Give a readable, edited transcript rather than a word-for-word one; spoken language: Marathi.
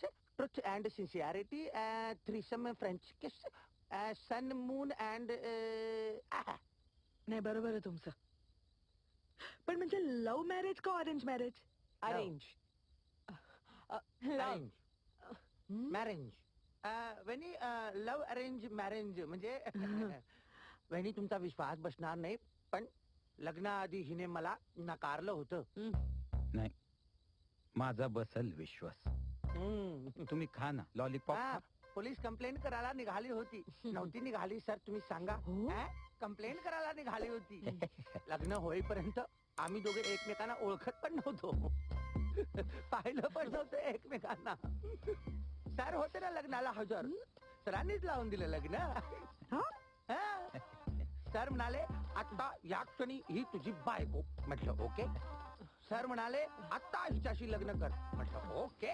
Truth and sincerity, threesome French kiss, sun moon and नाही बरोबर आहे तुमचं. पण म्हणजे लव्ह मॅरेज का arrange marriage? Arrange. Arrange marriage. वहिनी लव्ह अरेंज मॅरेंज म्हणजे वहिनी तुमचा विश्वास बसणार नाही, पण लग्नाआधी हिने मला नकारलं होतं. नाही, माझा बसल विश्वास. तुम्ही खा ना लॉलीपॉप. पोलीस कंप्लेंट करायला निघाली होती. नव्हती निघाली सर, तुम्ही सांगा. कंप्लेंट करायला निघाली होती. लग्न होईपर्यंत आम्ही दोघे एकमेकांना ओळखत पण नव्हतो, पाहिलं पण नव्हतं एकमेकांना. सर होते ना लग्नाला हजर, सरांनीच लावून दिलं लग्न. सर म्हणाले आता या क्षणी ही तुझी बायको. म्हटलं ओके. सर म्हणाले आता हिच्याशी लग्न कर. म्हटलं ओके.